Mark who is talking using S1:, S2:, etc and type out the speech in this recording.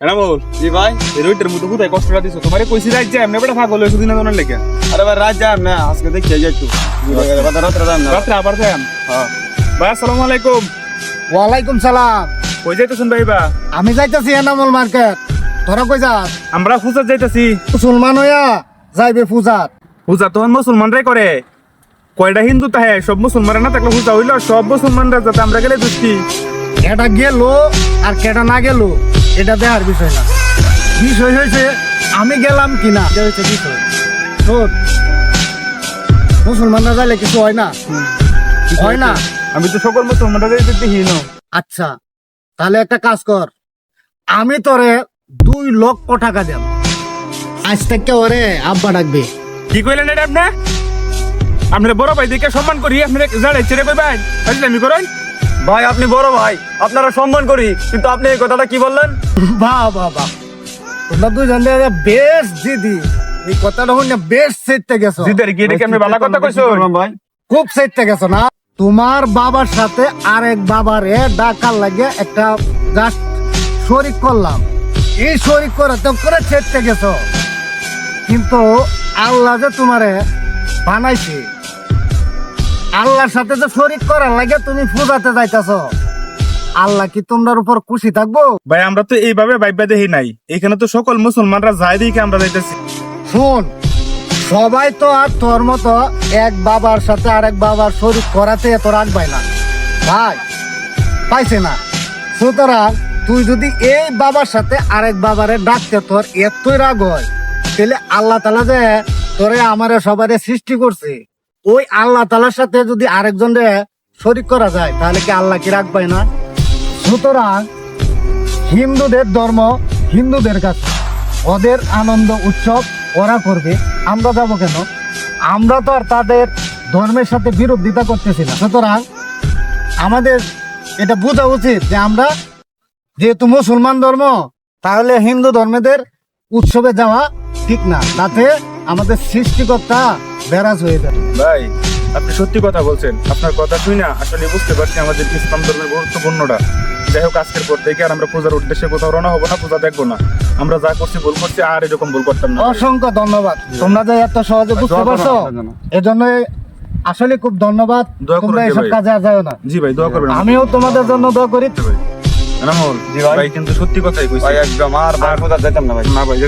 S1: এনামুল
S2: জি ভাই।
S1: এই রোইটার মধ্যে কোথায় কষ্টটা দিছো তোমারে কইছি রাত যাই এমনি বেটা পাগল হইছো দিনা দনের লেগে
S2: আরে ভাই রাত যাই না, আজকে দেখে যাই একটু রাত্রে যাই না।
S1: রাত্রে আবার যাই
S2: হ্যাঁ
S1: ভাই আসসালামু আলাইকুম।
S3: ওয়ালাইকুম সালাম।
S1: কই যাইতেছেন ভাইবা?
S3: আমি যাইতেছি এনামুল মার্কেট। তোরা কই যাস?
S1: আমরা পূজা যাইতেছি।
S3: মুসলমান হইয়া যাইবে পূজাত।
S1: পূজা তখন মুসলমানরাই করে, কয়টা হিন্দু তাহে সব মুসলমানরা না থাকলে পূজা হইলো সব মুসলমানরা যাতে আমরা গেলে দুষ্টি।
S3: কেটা গেল আর কেটা না গেল এটা দেখার বিষয় না, বিষয় হয়েছে আমি গেলাম কিনা, এটা হচ্ছে বিষয়। শোন, মুসলমানরা যাইলে কিছু হয় না, হয় না।
S1: আমি তো সকল মুসলমানরা যাইতে হিনো।
S3: আচ্ছা তাহলে একটা কাজ কর, আমি তোরে 2 লক্ষ টাকা দেব। আজ থেকে ওরে আব্বা ডাকবে।
S1: কি কইলেন এটা আপনি? আপনার বড় ভাই দেখে সম্মান করি, আপনার জাড়াই ছেড়ে কইবেন আমি করেন?
S2: ভাই আপনি বড় ভাই, আপনারা সম্মান করি, কিন্তু আপনি এই কথাটা কি বললেন?
S3: বাহ বাহ বাহ, তোমরা দুজন বেশ জিদি, এই কথাটা শুনে বেশ সেটতে গেছো,
S1: জিদের কি এটা কি আপনি ভালো কথা কইছো?
S2: ভাই
S3: খুব সেটতে গেছো না। তোমার বাবার সাথে আরেক বাবারে ডাকার লাগে একটা জাস্ট শরিক করলাম, এই শরিক করে তো করে সেটতে গেছো, কিন্তু আল্লাহ যে তোমারে বানাইছে, আল্লাহর সাথে যে শরিক করার লাগে তুমি পূজাতে যাইতাছো, আল্লাহ কি তোমার উপর খুশি থাকবো?
S1: ভাই আমরা তো এইভাবে ভাইবা দেখি নাই, এখানে তো সকল মুসলমানরা যায় দেখে আমরা যাইতেছি।
S3: শোন, সবাই তো আর তোর মতো এক বাবার সাথে আরেক বাবার শরীর করাতে এত রাখবাই না ভাই, পাইছে না। সুতরাং তুই যদি এই বাবার সাথে আরেক বাবারে ডাকতে তোর এতই রাগ হয়, তাহলে আল্লাহ তাআলা যে তোরে আমারে সবারে সৃষ্টি করছে, ওই আল্লাহ তাআলার সাথে যদি আরেকজন রে শরীক করা যায় তাহলে কি আল্লাহ কি রাখবাই না? সুতরাং হিন্দুদের ধর্ম হিন্দুদের কাছে, ওদের আনন্দ উৎসব ওরা করবে, আমরা যাবো কেন? আমরা তো আর তাদের ধর্মের সাথে বিরোধিতা করতেছি না। সুতরাং আমাদের এটা বোঝা উচিত যে আমরা যেহেতু মুসলমান ধর্ম, তাহলে হিন্দু ধর্মেদের উৎসবে যাওয়া ঠিক না, তাতে আমাদের সৃষ্টিকর্তা বেরাজ হয়ে যাবে।
S1: ভাই আপনি সত্যি কথা বলছেন, আপনার কথা শুই না আসলে বুঝতে পারছি আমাদের ইসলাম ধর্মের গুরুত্বপূর্ণটা। যাই হোক আজকের পর থেকে আর আমরা পূজার উদ্দেশ্যে কোথাও রওনা হবো না, পূজা দেখবো না। আমরা যা করছি ভুল করছি, আর এরকম ভুল করতাম না।
S3: অসংখ্য ধন্যবাদ, তোমরা যে এত সহজে বুঝতে পারছো, এজন্য আসলে খুব ধন্যবাদ।
S1: দোয়া করুন
S3: তোমরা
S1: যে
S3: এসব
S1: ভাই।
S3: কাজে আর যাও না।
S1: জি ভাই দোয়া করবেন।
S3: আমিও তোমাদের জন্য দোয়া করি।
S1: এনামুল
S2: জি ভাই।
S1: ভাই কিন্তু সত্যি কথাই কইছি
S2: ভাই একদম আর ভাই কোথাও যেতাম না ভাই।
S1: না ভাই